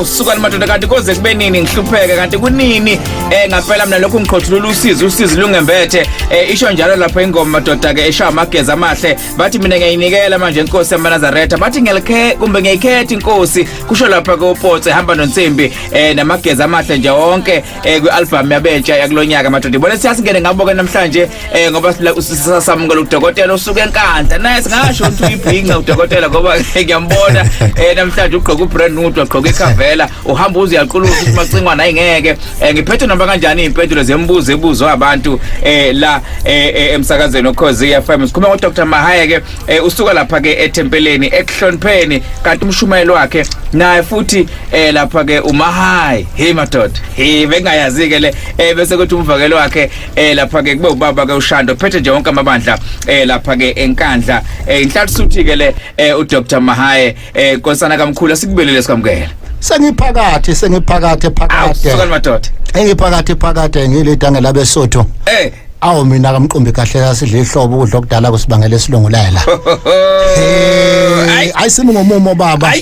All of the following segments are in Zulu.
Suka madoda kanti koze kube nini ngihlupheke kanti kunini ngaphela mina lokho ngiqhothulula usizi lungembethe isho njalo lapha ingoma madoda ke esha amageza amahle bathi mina ngiyinikela manje inkosi yaMnazaretha bathi kumbe ngiyikhetha inkosi kusho lapha ke uPotse hamba noNtsimbi namageza amahle nje wonke kwialbum yabentsha yakulonyaka madoda ibona siyasingene ngabo ke namhlanje ngoba sisasamukela udokotela osuke eNkandla naye singasho ukuthi uyibhinga udokotela ngoba ngiyambona namhlanje ugqoka ubrand new ugqoka ikhavela uhamba uziyaqulula ukuthi macingwana ayingeke ngiphethe noma kanjani impendulo zembuzo ebuzwa abantu la emsakazweni okhozi FM sikhuluma ngoDr Mahaya ke usuka lapha ke eTempeleni ekuhlonipheni kanti umshumayelo wakhe naye futhi lapha ke uMahaya hey madoda hey bengayazi ke le bese kuthi umvakelo wakhe lapha ke kube ubaba ke uShando phethe nje wonke amabandla lapha ke eNkandla inhlathu suthi ke le uDr Mahaya nkosana kamkhulu sikubelele sikamkela sengiphakathi suka madoda engiphakathi ngilidanga labesotho awu mina kamqumbi kahle kasidle ihlobo ukudla okudala kusibangela isilungulela ayisimi ngomumo baba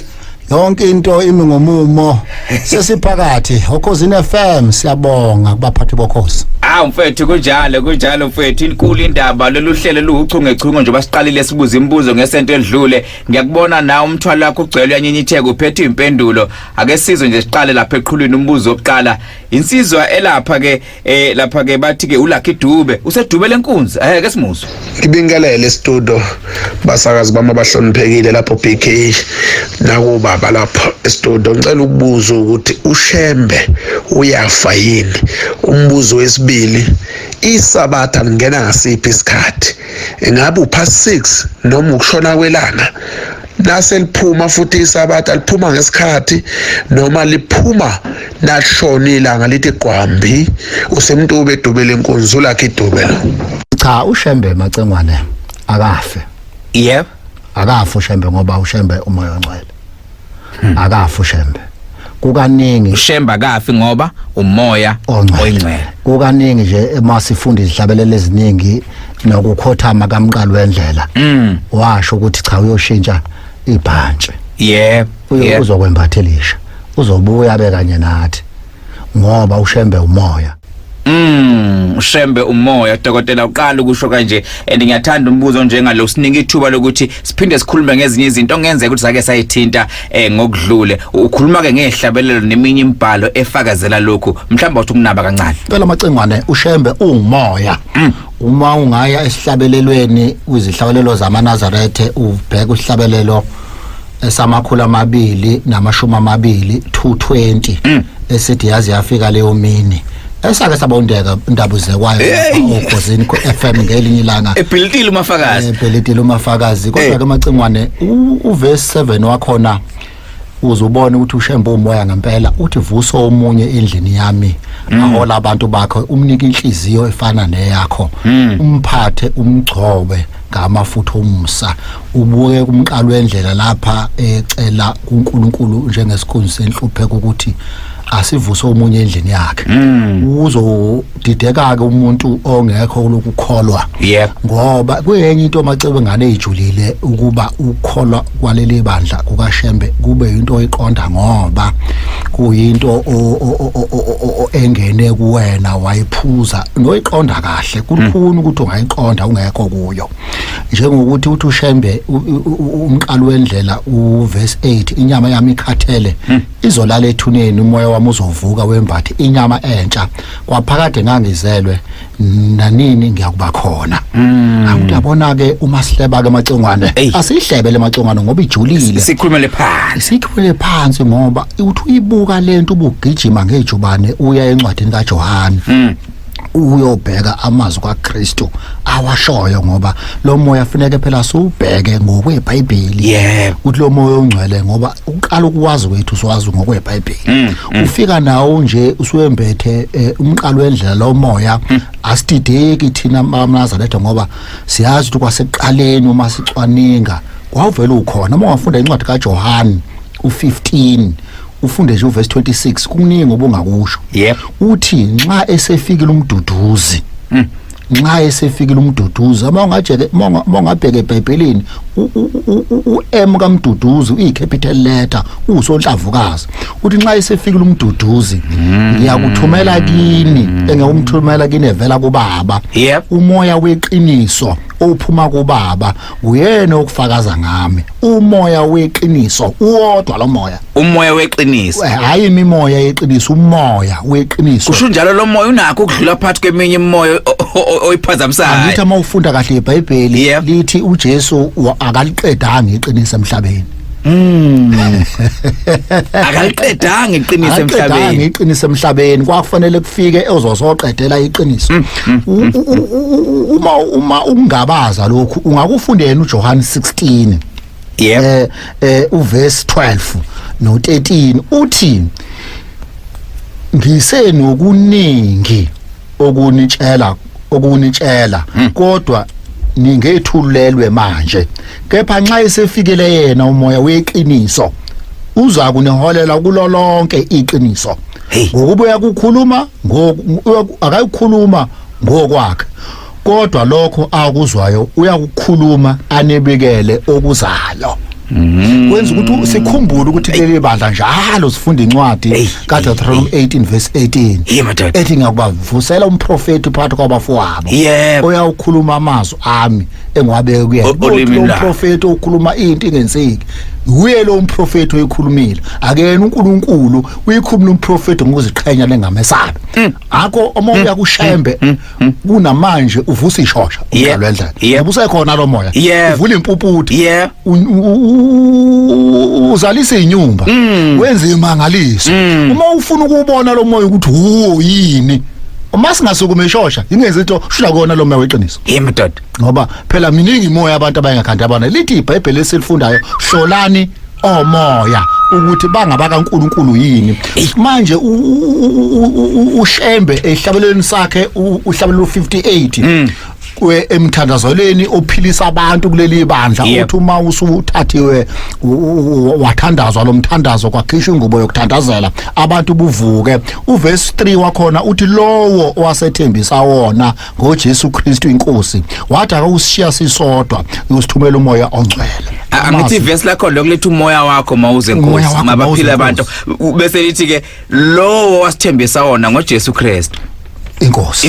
yonke into imi ngomumo sesiphakathi okhosini FM siyabonga kubaphathi bokhosi mfethu kunjalo mfethu inkulu indaba loluhlelo luhuchungechungo nje basiqalile sibuza imibuzo ngesento edlule ngiyakubona nawe umthwalo wakho ugcwele yanyinyitheka uphethe impendulo ake sizwe nje siqale lapha eqhulwini umbuzo oqala insizwa elapha ke bathi ke uLucky Dube usedube lenkunzi ke simuzwe ngibingelele studio basakazi bama abahloniphekile lapho BK nakubaba lapha studio ngicela ukubuza ukuthi uShembe uyafa yini umbuzo wesibili isabatha lingena ngasiphi isikhathi engabe upast 6 noma ukushona kwelanga nase liphuma futhi isabatha liphuma ngesikhathi noma liphuma nashona ilanga lithi qwambi usemntube edubele inkunzi uLucky Dube lo cha uShembe macengwane akafe yebo akafa uShembe ngoba uShembe umoya ongcwele akafa uShembe kukaningi uShembe akafi ngoba umoya oyingcwele kukaningi nje emasifunda izihlabelele eziningi nokukhothama kamqalo wendlela washo ukuthi cha uyoshintsha ibhantshi yebo uzokwembathelisha uzobuya bekanye nathi ngoba uShembe umoya uShembe umoya dokotela uqala ukusho kanje ngiyathanda umbuzo njengalo siningi ithuba lokuthi siphinde sikhulume ngezinye izinto ongenzeka ukuthi sake sayithinta ngokudlule ukhuluma ke ngehlabelelo neminye imibhalo efakazela lokhu mhlawumbe uthi kunaba kancane phela macengwane uShembe umoya uma ungaya esihlabelelweni kwizihlabelelo zamaNazaretha ubheka uhlabelelo esamakhulu 220 220 esithi yazi yafika leyo mini esake sabondeka indaba zekwayo okhosini FM ngelinye ilanga ebhilitile umafakazi kodwa ke macengwane uverse 7 wakhona uzubona ukuthi uShembe umoya ngempela uthi vuso omunye endlini yami ahola abantu bakhe umnika inhliziyo efana neyakho umphathe umgcobe ngamafutha omsa ubuke kumqalo wendlela lapha ecela kuNkulunkulu njengesikhundla senhlupheko ukuthi asivuse omunye endlini yakhe uzodideka ke umuntu ongekho lokukholwa ngoba kuyenye into macebe ngane ejulile ukuba ukholwa kwaleli bandla kukaShembe kube into oyiqonda ngoba kuyinto engene kuwena wayiphuza noyiqonda kahle kulikhuni ukuthi ungayiqonda ungekho kuyo njengokuthi uthi uShembe umqalo wendlela uverse 8 inyama yami ikhathele izolala ethuneni umoya wami uzovuka wembathi inyama entsha kwaphakade ngangizelwe nanini ngiyakuba khona uyabona ke uma sihleba ke macengwane asihlebele macengwane ngoba ijulile sikhulumele phansi ngoba uthi uyibuka lento ubugijima ngejubane uya encwadini kaJohane uyobheka amazwi kaKristu awashoyo ngoba lo moya ufuneka phela subheke ngokweBhayibheli uthi lo moya ongcwele ngoba uqala ukwazi wethu uswazi ngokweBhayibheli ufika nawo nje uswembethe umqalo wendlela lo moya asidideki thina amaNazaretha ngoba siyazi ukuthi kwaseqaleni uma sicwaninga kwavela ukhona uma ungafunda incwadi kaJohane u15 ufunde nje uverse 26 kuningi obungakusho uthi nxa esefikile umduduzi nxa esefikile umduduzi mawungabheka eBhayibhelini uM kaMduduzi uyicapital letter usonhlavukazi uthi nxa esefikile umduduzi ngiyakuthumela kini engeke kini evela kuBaba umoya weqiniso ophuma kuBaba uyena okufakaza ngami umoya weqiniso uwodwa lo moya umoya weqiniso hayi imimoya yeqiniso umoya weqiniso kusho njalo lo moya unakho ukudlula phakathi kweminye imimoya oyiphazamisayo ngithi mawufunda kahle eBhayibheli lithi uJesu akaliqedanga iqiniso emhlabeni akaliqedanga iqiniso emhlabeni akaliqedanga iqiniso emhlabeni kwakufanele kufike ezosoqedela iqiniso uma ungabaza lokhu ungakufunda yena uJohn 16 uverse 12 no 13 uthi ngisenokuningi okunitshela kodwa ningethulelwe manje kepha nxa esefikele yena umoya weqiniso uza kuniholela kulolonke iqiniso ngokubuya kukhuluma akayikhuluma ngokwakhe kodwa lokho akuzwayo uyakukhuluma anebekele okuzayo kwenza ukuthi sikhumbule ukuthi leli bandla njalo sifunda incwadi kaDeuteronomy 18 verse 18 ethi ngiyakubavusela umprofeti phakathi kwabafowabo oyawukhuluma amazwi ami engiwabeke kuyena lo mprofeti okhuluma into ingenseki uye lo mprofeti oyikhulumile akena uNkulunkulu uyikhuluma umprofeti ngokuziqhenya lengamesabi akho uma uya kushembe kunamanje uvusa ishosha umdlalwendlela ubusekhona lo moya uvula impuputho uzalisa inyumba wenza imangaliso uma ufuna ukubona lo moya ukuthi uwo yini uma singasukume ishosha ingeze into shula kona lo moya weqiniso madoda ngoba phela miningi imoya abantu abayengakhanda abana lithi iBhayibheli esilifundayo hlolani omoya ukuthi bangabaka uNkulunkulu yini manje ushembe ehlabelweni sakhe uhlabelelo 58 emthandazoleni ophilisa abantu kuleli bandla uthi uma usuthathiwe wathandazwa lo mthandazo kwakhishwa ingubo yokuthandazela abantu buvuke uverse 3 wakhona uthi lowo owasethembisa wona ngoJesu Kristu inkosi wathi akushiya sisodwa usithumela umoya ongcwele angithi verse lakho lokuletha umoya wakho mawuze inkosi mabaphila abantu bese lithi ke lowo wasithembisa wona ngoJesu Kristu inkosi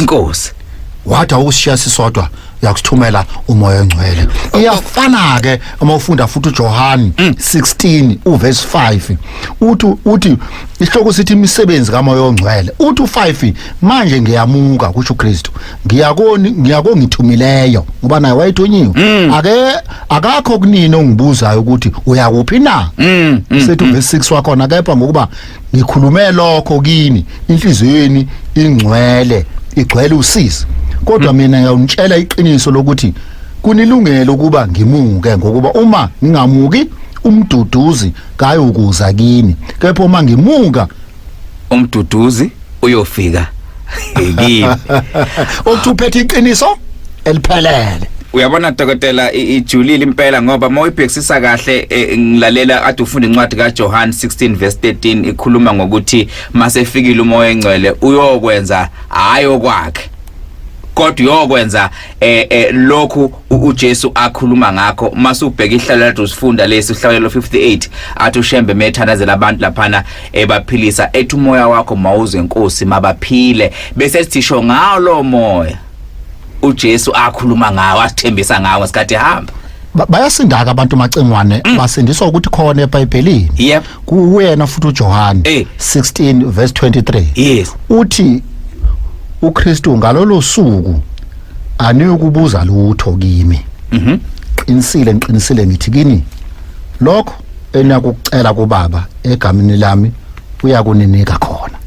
wathi awushiya sisodwa yakuthumela umoya ongcwele iyafana ke uma ufunda futhi uJohn 16 uverse 5 uthi isihloko sithi imisebenzi kamoya ongcwele uthi u5 manje ngiyamuka kusho uKristu ngiyakongithumileyo ngoba naye wayithunyiwe akakho kunini ongibuzayo ukuthi uyakuphi na sethu verse 6 wakhona kepha ngokuba ngikhulume lokho kini inhliziyweni ingcwele igcwele usizi kodwa mina ngiyawuntshela iqiniso lokuthi kunilungelo ukuba ngimuke ngokuba uma ngingamuki umduduzi kayokuza kini kepha uma ngimuka umduduzi uyofika kimi okutuphethe iqiniso eliphelele uyabona dokotela ijulile impela ngoba mawuyibhekisisa kahle ngilalela ade ufunda incwadi kaJohn 16 verse 13 ikhuluma ngokuthi masefikile umoya engcwele uyokwenza hayo kwakhe kodwa uyokwenza lokhu uJesu akhuluma ngakho masubheka ihlalelo usifunda lesi uhlalelo 58 athi ushembe methandazela abantu laphana ebaphilisa ethi umoya wakho mawuze inkosi mabaphile bese sithisho ngawo lo moya uJesu akhuluma ngawo asithembisa ngawo ngesikhathi ehamba bayasindaka abantu macengwane basindiswa ukuthi khona eBhayibhelini kuyena futhi uJohn 16 verse 23 uthi uKristu ngalolo suku aniyokubuza lutho kimi ngiqinisile ngithi kini lokho enakucela kuBaba egameni lami uyakuninika khona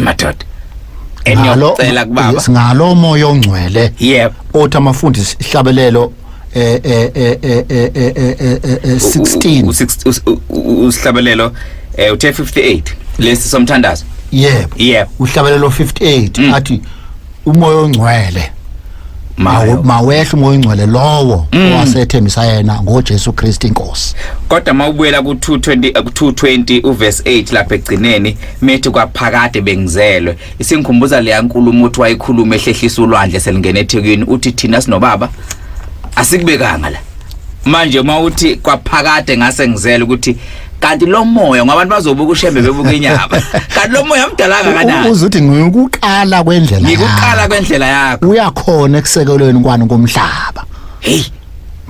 madoda eniyocela kuBaba ngalo moya ongcwele othi abafundi ihlabelelo 16 usihlabelelo uthe 58 lesi somthandazo uhlabelelo 58 athi umoya ongcwele mawehla umoya ongcwele lowo owasethembisa yena ngoJesu Kristu inkosi. Kodwa mawubuyela ku 220 uverse 8 lapha egcineni methi kwaphakade bengizelwe isingikhumbuza le yankulumo uthi wayikhuluma ehlehlisa ulwandle selingene eThekwini uthi thina sinobaba asikubekanga la manje mawuthi kwaphakade ngase ngizele ukuthi kanti lo moya ngabantu bazobuka ushembe bebuka inyama kanti lo moya mdalanga kanani uzuthi ngikuqala kwendlela ngikuqala kwendlela yakho uyakhona ekusekelweni kwani komhlaba hey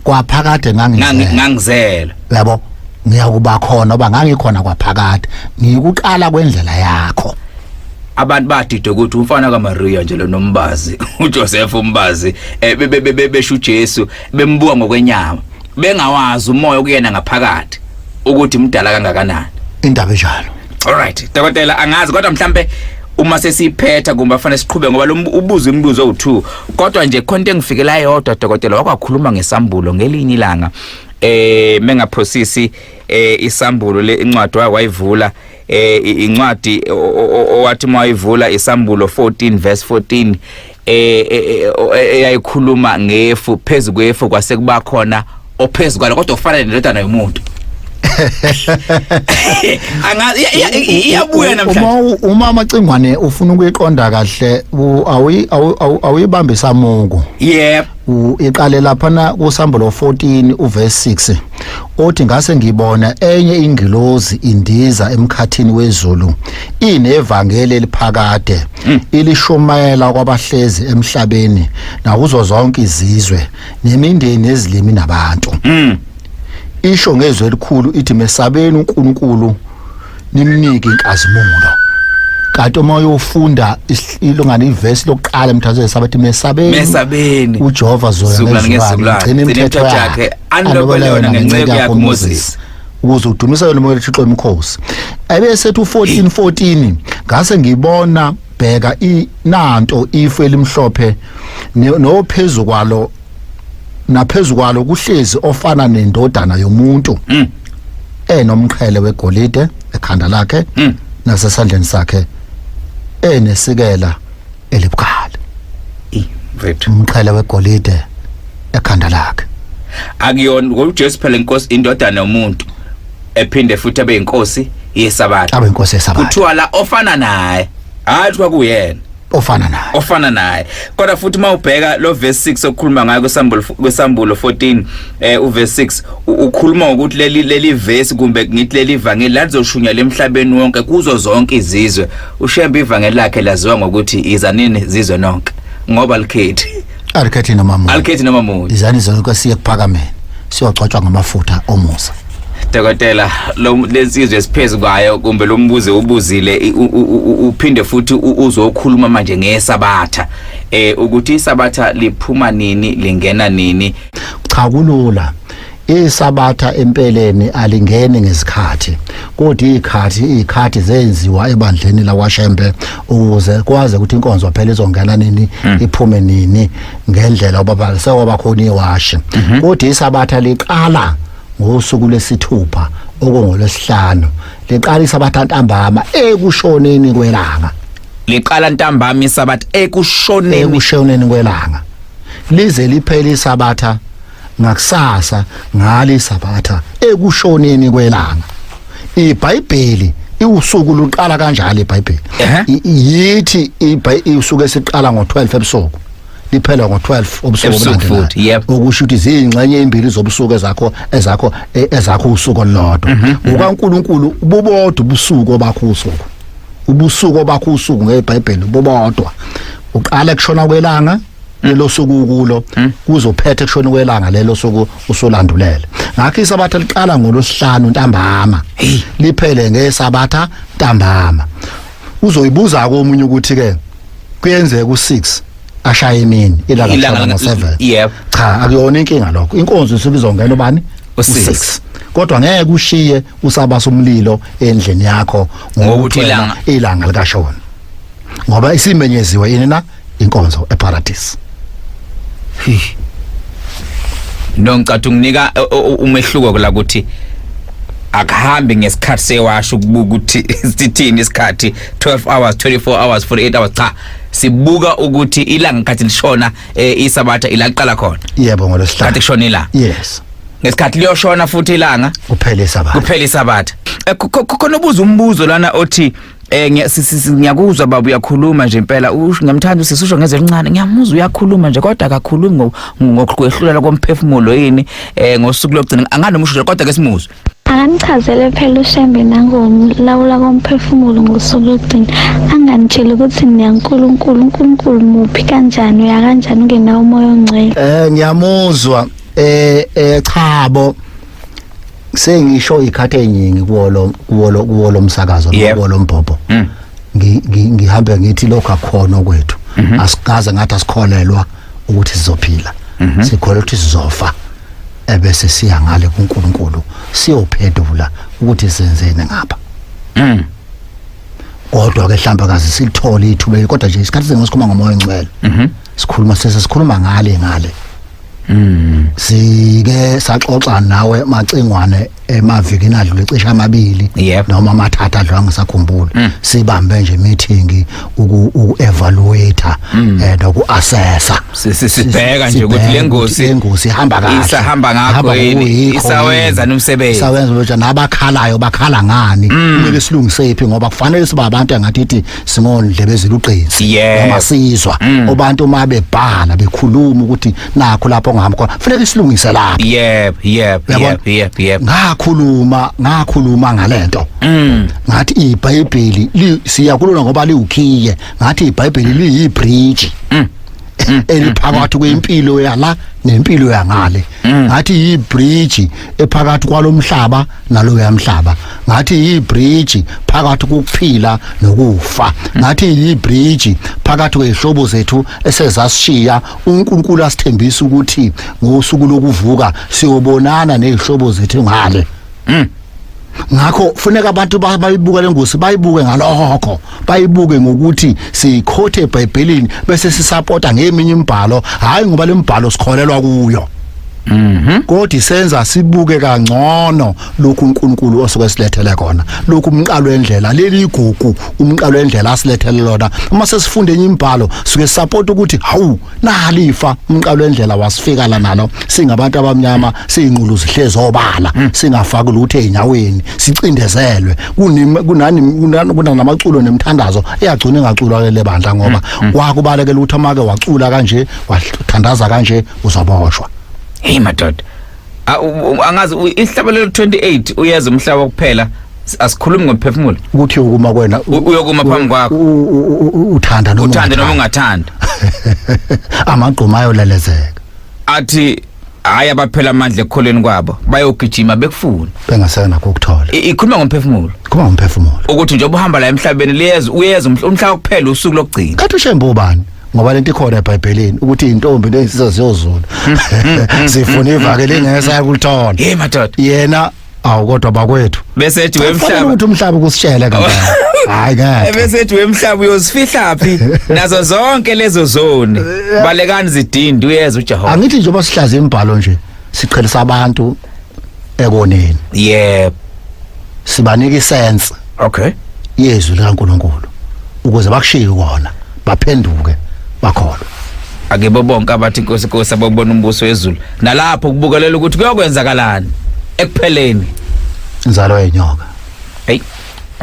kwaphakade ngangizela yabo ngiyakuba khona oba ngangikhona kwaphakade ngikuqala kwendlela yakho. Abantu badide ukuthi umfana kaMaria nje lo nombazi uJoseph umbazi beshu Jesu bembuka ngokwenyama bengawazi umoya okuyena ngaphakathi ukuthi mdala kangakanani indaba enjalo. Alright dokotela angazi kodwa mhlambe uma sesiphetha kumbe afanele siqhube ngoba lo ubuzo imibuzo u2 kodwa nje khonto engifikela yodwa dokotela wakwakhuluma ngesambulo ngelinye ilanga mengaprocess isambulo le incwadi wayivula incwadi owathi mawayivula isambulo 14 verse 14 eyayikhuluma ngefu phezulu kwefu kwase kuba khona ophezulu kwalo kodwa ufanele nendodana yomuntu. Angazi iyabuya namhlanje uma amacingwane ufuna ukuyiqonda kahle awuyibambisa Mungu. Yep. Iqale lapha kusambulo 14 uverse 6 othi ngase ngibona enye ingilozi indiza emkhathini wezulu inevangeli eliphakade ilishumayela kwabahlezi emhlabeni nakuzo zonke izizwe nemindeni nezilimi nabantu. Isho ngezwe elikhulu ithi mesabeni uNkulunkulu nimnike inkazimulo. Kanti uma uyofunda ilongana iverse lokuqala emthathweni sabathi mesabeni uJehova zoya ngigcina imithetho yakhe anilobelona ngenceke yakhe uMoses ukuze udumise yona umoya uThixo emkhosi. Abesethu 14 ngase ngibona bheka inanto ifu elimhlophe nophezulu kwalo naphezulu kwalo kuhlezi ofana nendodana yomuntu enomqhele wegolide ekhanda lakhe nasesandleni sakhe enesikela elibukhali. Umqhele wegolide ekhanda lakhe akuyona ngoJesu phela inkosi indodana yomuntu ephinde futhi abe inkosi yesabatha abe inkosi yesabatha kuthiwa la ofana naye hayi kuyena ofana naye kodwa futhi mawubheka lo verse 6 okukhuluma ngayo kwesambulo 14 uverse 6 ukhuluma ukuthi leli verse kumbe ngithi leli ivangeli lazoshunya lemhlabeni wonke kuzo zonke izizwe ushembe ivangeli lakhe laziwa ngokuthi izanini zizwe nonke ngoba alikhethi noma muntu izani zonke siye kuphakameni siyogcotshwa ngamafutha omusa. Dokotela lesizwe esiphezulu kwayo kumbe lo mbuzo ubuzile uphinde futhi uzokhuluma manje ngesabatha ukuthi isabatha liphuma nini lingena nini. Cha kulula isabatha empeleni alingeni ngesikhathi kodwa ikhathi zenziwa ebandleni lakwashembe ukuze kwaze ukuthi inkonzo phela izongena nini iphume nini ngendlela obaba sekwaba khona iwashi kodwa isabatha liqala ngosuku lesithupha okungolwesihlanu liqala isabatha ntambama ekushoneni kwelanga liqala ntambama isabatha ekushoneni kwelanga lize liphela isabatha ngakusasa ngale isabatha ekushoneni kwelanga. iBhayibheli usuku luqala kanjalo iBhayibheli yithi usuku esiqala ngo12 ebusuku liphela ngo12 obusuku okusho ukuthi zingxenye ezimbili zobusuku ezakho usuku olodwa ukaNkulunkulu bobodwa ubusuku obakho usuku ngeBhayibheli bobodwa uqala kushona kwelanga lelo suku kulo kuzophethe kushona kwelanga lelo suku usolandulela. Ngakho isabatha liqala ngolosihlanu ntambama liphele ngesabatha ntambama. Uzoyibuza komunye ukuthi ke kuyenzeka u6 ashaya imini ilanga ngo7 yep cha akuyona inkinga lokho inkonzo isibizongena ubani u6 kodwa ngeke ushiye usabasa umlilo endleni yakho ngokuthi ilanga likashona ngoba isimenyeziwe yini na inkonzo eparadise. Noncathi unginika umehluko la ukuthi akuhambi ngesikhathi sewasho ukubuka ukuthi sithini isikhathi 12 hours 24 hours 48 hours cha sibuka ukuthi ilanga khathi lishona isabatha ilaqala khona yebo ngolesihlanu khathi kushona ilanga yes ngesikhathi liyoshona futhi ilanga kuphela isabatha khona ubuza umbuzo lana othi ngiyakuzwa baba uyakhuluma nje impela ngamthanda usisho ngeze lincane ngiyamuzwa uyakhuluma nje kodwa akakhulumi ngokwehlula komphefumulo yini ngosuku lokugcina anganomusho kodwa ke simuzwe Akangichazele phela uShembe nangolawula komphefumulo ngosuku lokugcina anganitshela ukuthi uNkulunkulu muphi kanjani uya kanjani ungenawo umoya ongcwele ngiyamuzwa chabo sengisho ikhathi eziningi kuwo lo msakazo kuwo lo mbhobho ngihambe ngithi lokho akukhona kwethu asikaze ngathi asikholelwa ukuthi sizophila sikholelwa ukuthi sizofa ebese siya ngale kuNkulunkulu siyophendula ukuthi senzeni ngapha kodwa ke mhlamba kazi silithola ithuba kodwa nje isikhathi sengisikhuluma ngomoya ongcwele sikhuluma ngale sike saxoxa nawe macingwane emavikini adlule cishe amabili noma amathathu adlula ngisakhumbula sibambe nje meeting uku-evaluate noku-assessa sibheka nje ukuthi lengosi ihamba kahle isahamba ngakho isawenza nomsebenzi isawenza ukuthi nabakhalayo bakhala ngani kumele silungisephi ngoba kufanele siba abantu engathi singondlebe eziluqinsi noma sizwa abantu uma bebhala bekhuluma ukuthi nakho lapho ngihamba khona kufanele silungise lapho yep ngakhuluma ngalento ngathi iBhayibheli siyakhuluma ngoba liwukhiye ngathi iBhayibheli liyibridge eliphakathi kwempilo yala nempilo yangale ngathi yibridge ephakathi kwalomhlaba nalo yamhlaba ngathi yibridge phakathi kokuphila nokufa ngathi yibridge phakathi kwehlobo zethu esezasishiya uNkulunkulu asithembisa ukuthi ngosuku lokuvuka siyobonana nezihlobo zethu ngale ngakho funeka abantu bayibuka lengosi bayibuke ngalokho bayibuke ngokuthi sikhothe eBhayibhelini bese sisupporta ngeminye imibhalo hayi ngoba lembhalo sikholelwa kuyo kodwa senza sibuke kangcono lokhu uNkulunkulu osuke silethele khona lokhu umqalo wendlela leli igugu umqalo wendlela asilethele lona uma sesifunde enye imibhalo suke support ukuthi hawu nalifa umqalo wendlela wasifika la nalo singabantu abamnyama siyinqulu zihlezi obala singafaki lutho einyaweni sicindezelwe kunamaculo nemthandazo eyagcina engaculwa le bandla ngoba wakubaleke lutho make wacula kanje wathandaza kanje uzoboshwa. Hey madoda angazi ihlabelelo 28 uyeza umhlaba kuphela asikhulumi ngomphefumulo ukuthi ukuma kwena uyokuma phambi kwakho uthanda noma ungathanda amagquma ayolelezeka athi hayi abaphela amandla ekholeni kwabo bayogijima bekufuna bengasena ukuthola ikhuluma ngomphefumulo ukuthi nje uhamba la emhlabeni uyeza umhlaba kuphela usuku lokugcina kathi uShembe ubani ngoba lento ikhona eBhayibhelini ukuthi intombi lezizwe ziyozula sifuna ivakele ingesa kulithola hey madoda yena awukodwa bakwethu bese ethi wemhlaba ukuthi umhlaba kusishele kanjani hayi ke bese ethi wemhlaba uyosifihla phi nazo zonke lezo zone balekani zidindi uyeza uJehova angithi njengoba sihlaza imibhalo nje sichelisa abantu ekoneni sibanika isense yezwi likaNkulunkulu ukuze bakushiye kona baphenduke bakholwa akebo bonke abathi inkosi ababona umbuso wezulu nalapho kubukelela ukuthi kuyokwenzakalani ekupheleni inzalo yenyoka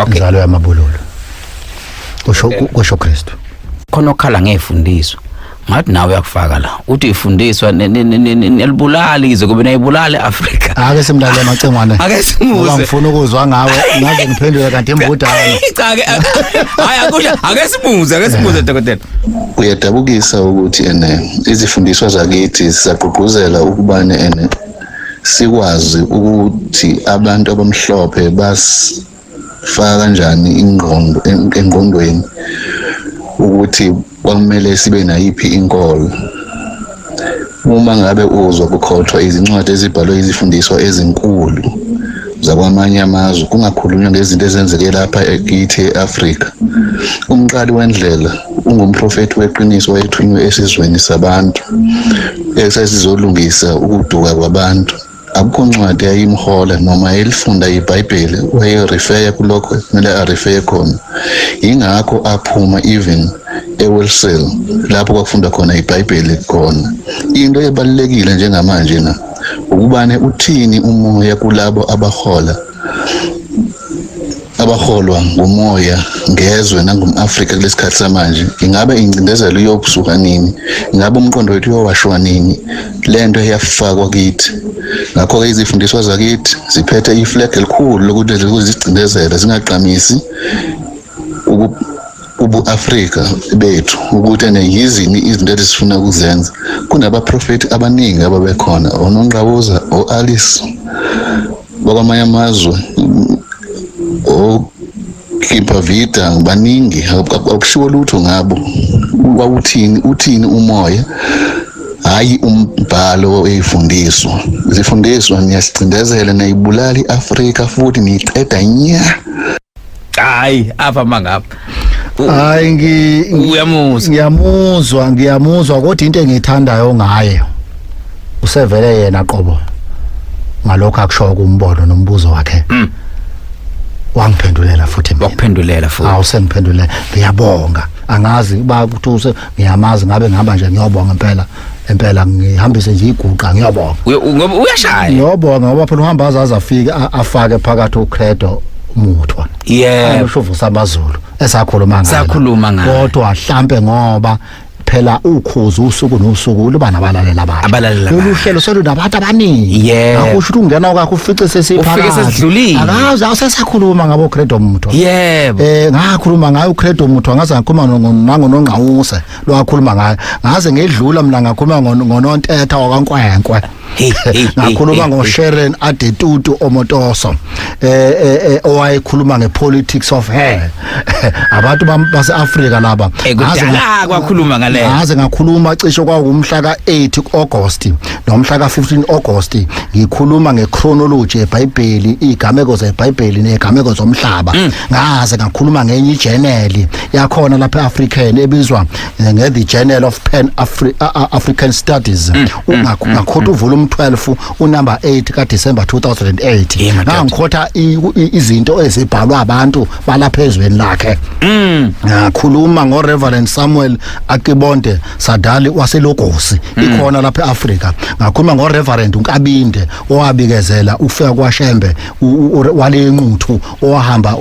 inzalo yamabululu kusho Kristu khona okhala ngefundiswa ngathi nawe uyakufaka la uthi ifundiswa nelibulali ize kube nayibulale Africa ake simlalela amacengwane ake simuze ngifuna ukuzwa ngawe ngaze ngiphendule kanti embudana cha ke hayi ake simuze dokotela uyadabukisa ukuthi izifundiswa zakithi zisagqugquzela ukubane sikwazi ukuthi abantu abamhlophe basifaka kanjani ingqondo engqondweni ukuthi kwamele sibe nayiphi inkolo uma ngabe uzwa kukhothwa izincwadi ezibhalwe izifundiswa ezinkulu zakwamanye amazwe kungakhulunywa ngezinto ezenzeke lapha ekithi eAfrika umqali wendlela ungumprofeti weqiniso wayethunywe esizweni sabantu esizolungisa ukuduka kwabantu akukho ncwadi yayimhola noma elifunda iBhayibheli wayerefer kulokho kumele arefer khona. Ingakho aphuma even eWilsel lapho kwafunda khona iBhayibheli khona. Into ebalekile njengamanje na ukubane uthini umoya kulabo abaholwa ngumoya ngezwe nangumAfrika kulesikhathi samanje. Ingabe incindezelo yokusuka nini? Ingabe umqondo wethu uyowashwa nini? Lento iyafakwa kithi. Ngakho ke izifundiswa zakithi ziphethe iflag elikhulu lokuthi zizicindezela zingaqamisi ubu-Afrika bethu ukuthi yizini izinto esifuna ukuzenza. Kunabaprofeti abaningi ababekhona, oNongqawuza, o-Alice bakwamanye amazwe, Kipavita, baningi akushiwo lutho ngabo. Uthini umoya, hayi umbhalo wezifundiswa. Izifundiswa niyasicindezela nayibulali iAfrika futhi niyiqeda nya. Hayi apha mangapha. Hayi ngiyamuzwa kodwa into engiyithandayo ngaye usevele yena qobo ngalokho akusho kumbono nombuzo wakhe. Wangiphendulela futhi mina. Wakuphendulela futhi. Hawu sengiphendulela. Ngiyabonga. Angazi uba kuthi ngiyamazi ngabe ngihamba nje ngiyobonga impela ngihambise nje iguqa ngiyabonga. Uyashaya. Ngiyabonga ngoba phela uhamba azazi afika afake phakathi uCredo umuthwa. Yeah. Ayishovu samazulu esakhuluma ngayo. Kodwa mhlambe ngoba phela ukhozi usuku nosuku luba nabalalela abantu. Lolu hlelo selunabantu abaningi. Akusho ukuthi ungena kwakho ufice sesiphakathi. Ufike sesidlulile. Akazi awusesakhuluma ngabo Credo Mutho. Yebo. Ngakhuluma ngayo Credo Mutho ngaze ngakhuluma nangonongqawuse lo wakhuluma ngayo. Ngaze ngedlula mina ngakhuluma ngonontetha wakwaNkwenkwe. Ngakhuluma ngoSharon Adetutu Omotoso. Owayekhuluma ngepolitics of hair. Abantu base-Afrika laba. Kudala kwakhuluma ngale. Ngaze ngakhuluma cishe kwakumhla ka8 August nomhla ka15 August ngikhuluma ngechronology eBhayibheli, igameko zeBhayibheli negameko zomhlaba. Ngaze ngakhuluma ngenye ijournal yakhona lapha eAfrican ebizwa nge-The Journal of Pan African Studies. Ngakhotha volume 12 unumber 8 kaDecember 2008. Ngangikhotha izinto ezibhalwa abantu balapha ezweni lakhe. Ngakhuluma ngoReverend Samuel Akibonde Sadali waseLogosi ikhona lapha eAfrika. Ngakhuluma ngoReverend uNkabinde owabikezela ukufika kwaShembe wale nquthu ohamba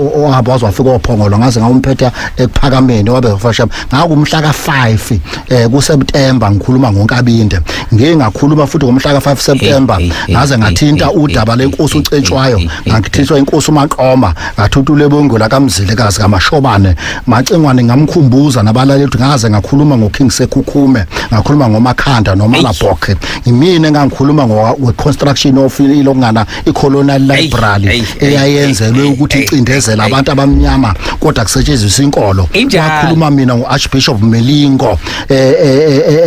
wazwafika ophongolo ngaze ngawumphetha ekuphakameni wabe ufashaba. Ngakumhla ka5 kuSeptember ngikhuluma ngoNkabinde. Ngakhuluma futhi ngomhla ka5 September ngaze ngathinta udaba lenkosi uCetshwayo, ngakuthiswa inkosi uMaqoma, ngathuthula bongola kaMzilikazi kaMashobane, macengwane ngamkhumbuza nabalaleli ngaze ngakhuluma ngoKing Sekhukhume, ngakhuluma ngoMakhanda noMalabhokhe. Imina ngangikhuluma ngoconstruction of ilongana icolonial library eyayenzelwe ukuthi icindezela abantu abamnyama kodwa kusetshenziswa inkolo. Ngakhuluma mina ngoArchbishop Melingo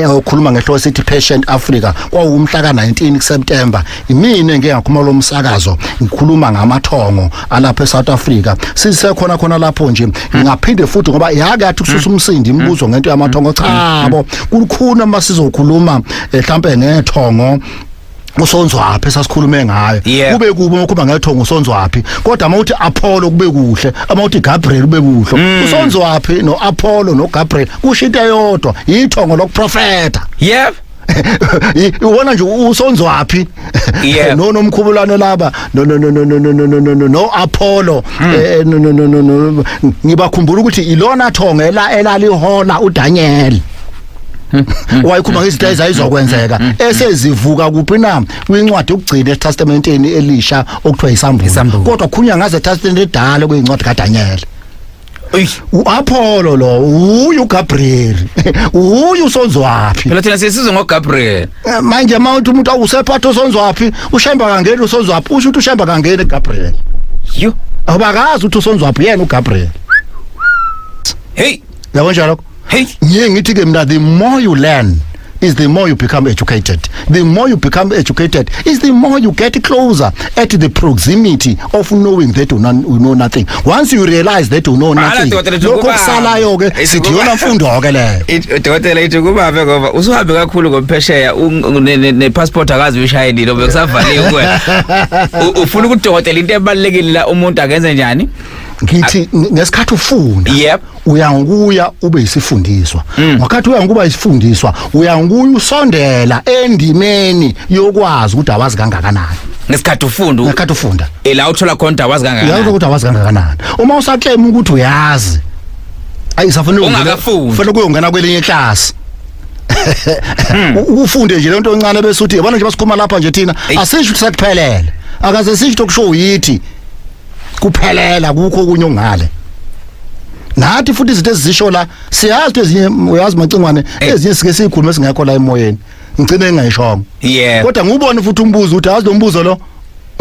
okhuluma ngehlo sithi Patient Africa kwawumhla ka19 September. Imina ngiyakhuluma lo msakazo ngikhuluma ngamathongo alapha eSouth Africa. Sisekhona lapho nje ngaphinde futhi ngoba yakathi kususa umsindi imibuzo ngento yamathongo chabo kukhuna masizokhuluma mhlambe ngethongo uSonzwaphi esasikhulume ngayo kube kubo ukuba ngethongo uSonzwaphi kodwa mawuthi Apollo kube kuhle amawuthi Gabriel kube kuhle uSonzwaphi noApollo noGabriel kushinto eyodwa ithongo lokuprofeta. Yep. Ubona nje uSonzwaphi nomkhubulane laba no Apollo ngibakhumbula ukuthi ilona thongo elalihola uDaniel. Wayikhuluma ngezinto ezayizokwenzeka esezivuka kuphi na kwincwadi ukugcina eTestamenteni elisha okuthiwa isambulo kodwa khunya ngaze eTestament edala kwincwadi kaDaniel. uApollo lo uyu Gabriel uyu uSonzwaphi phela thina sisizwe ngoGabriel manje mawuthi umuntu awusephatha uSonzwaphi ushemba kangeni uSonzwaphi usho ukuthi ushemba kangeni Gabriel yo awubakazi ukuthi uSonzwaphi yena uGabriel. Hey yabo njalo hey ngiye ngithi ke mina the more you learn is the more you become educated. The more you become educated is the more you get closer at the proximity of knowing that you know nothing. Once you realize that you know nothing, lokho kusalayo ke sidiyona mfundo ke le. Idokotela ithi kuba ngoba usuhambe kakhulu ngomphesheya ne passport akazi uyishayini lo bekusavaliwe kuwena. Ufuna ukudokotela into ebalekile la umuntu akenze njani? Ngithi ngesikhathi ufunda yep uyanguya ube isifundiswa ngakhathi uyanguba isifundiswa uyanguya usondela endimeni yokwazi ukuthi awazi kangakanani ngesikhathi ufunda la uthola khona awazi kangakanani uyazi ukuthi awazi kangakanani uma usaclaim ukuthi uyazi ayisafanele ungafuna kuyongena kwelinye class ufunde nje lento encane bese uthi yabona nje basikhuma lapha nje thina asisho ukuthi sakuphelele akaze sisho ukusho yithi kuphelela kukho kunye ongale nathi futhi izinto ezisho la siyazi ezinye uyazi macingwane ezinye sike sikhuluma singekho la emoyeni ngicine ngayishongo yeah kodwa ngubone futhi umbuzo uthi azi lo mbuzo lo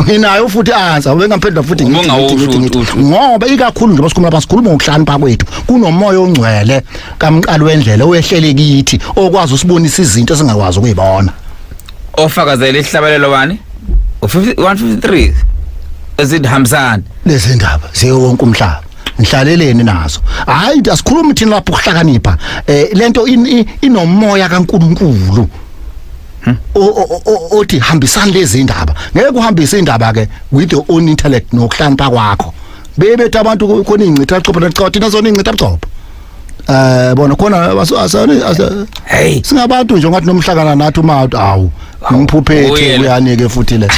nginayo futhi answer bengamphendula futhi ngithi ngoba ikakhulu nje basikhuluma lapha sikhuluma ngokuhlanipha kwethu kunomoya ongcwele kamqalo wendlela oyehlele kithi okwazi usibonisa izinto esingakwazi ukuyibona ofakazela ihlabelelo bani 153 ezidhamsana lezi ndaba ziyo wonke umhlaba ngihlaleleni nazo hayi asikhuluma thina lapho ukuhlakanipha lento inomoya kaNkuluNkulu othi hambisana lezi ndaba ngeke uhambise indaba ke with your own intellect nokuhlanipha kwakho bebethi abantu khona ingcitha chopha necotha thina zona ingcitha chopha bona khona hey singabantu nje ngathi nomhlakana nathi uma awu ngimphuphethe uyanike futhi le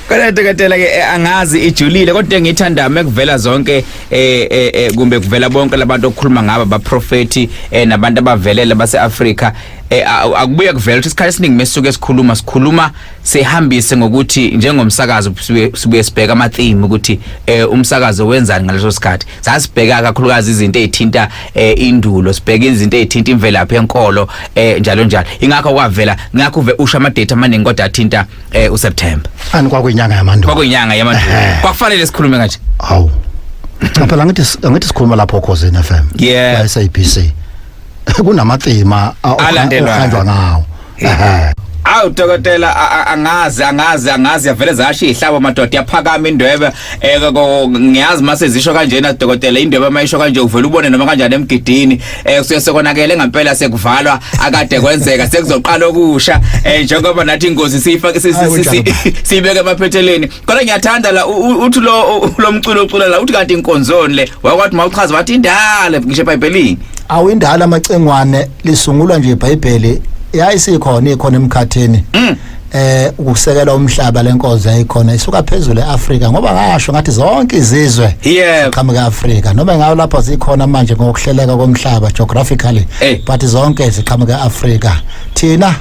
kodwa dokotela ke angazi ijulile kodwa ngithanda mekuvela zonke kumbe kuvela bonke labantu okukhuluma ngaba abaprofeti nabantu abavelele baseAfrika akubuye kuvela ukuthi isikhathi esiningi mesuke sikhuluma sehambise ngokuthi njengomsakazo sibuye sibheka ama theme ukuthi umsakazo wenzani ngaleso sikhathi sasibheka kakhulukazi izinto ezithinta indulo sibheka izinto ezithinta imvelaphi enkolo njalo njalo ingakho kwavela ngakho usha ama date amaningi kodwa athinta uSeptember ani kwakuyinyanga yamandulo kwakufanele sikhulume kanje awu phela ngithi sikhuluma lapho Khosini FM yeah SABC kunamathema alandelwa ngawo awu dokotela angazi yavele zasho ihlabo amadoda yaphakama indwebe ngiyazi mase zisho kanjena dokotela indwebe mayisho kanje uvela ubone noma kanjani emgidini kusekonakele ngempela sekuvalwa akade kwenzeka sekuzoqala okusha njengoba nathi ingozi siyifake sibeke emaphetheleni kodwa ngiyathanda la uthi lo mculo ucula la uthi kanti inkonzoni le wakwathi mawuchaza wathi indala ngisho eBhayibhelini awu indala amacengwane lisungulwa nje eBhayibheli yayisikhona ikhona emkhatheni ukusekela umhlaba lenkonzo yayikhona isuka phezulu eAfrika ngoba ngasho ngathi zonke izizwe ziqhamuka eAfrika noma ngayo lapha zikhona manje ngokuhleleka komhlaba geographically but zonke ziqhamuka eAfrika thina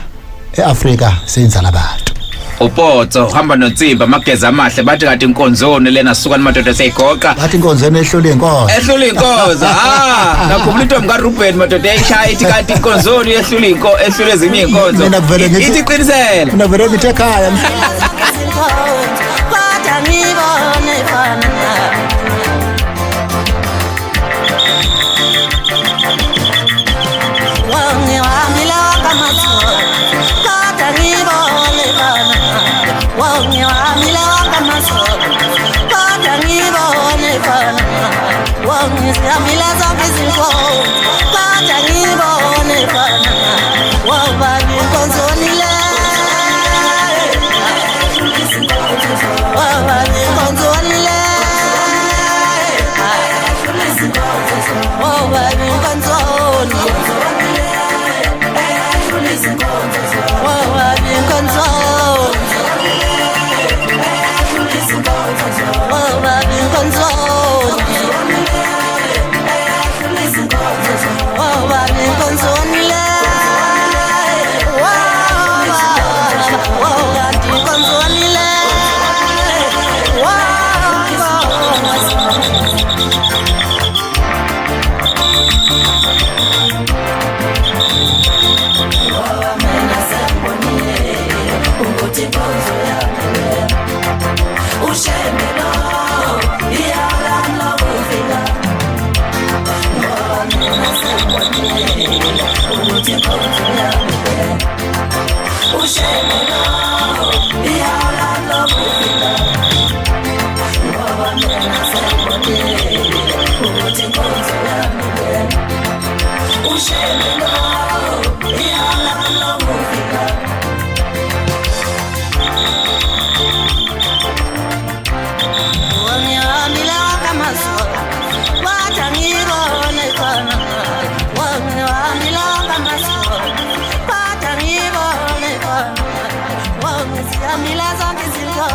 eAfrika senzala abantu uPotso hamba noTsimba mageza amahle bathi kanti inkonzoni lena suka namadoda seyigoqa bathi inkonzoni ehlule inkozo nakubula into mkaRuben madoda eyishaya ithi kanti inkonzoni ehlule ezinye inkonzo ithi qinisele mina vele ngithe ekhaya kodwa ngibone fana ukuthi inkonzo yami usheme nawo ihala lokufika ngoba mina sengibonile ukuthi inkonzo yami usheme nawo ihala lokufika wangihambila kamasoka wathi ngibone khona wangihambila kamasoka wathi ngibone khona wangihambila zonke izinto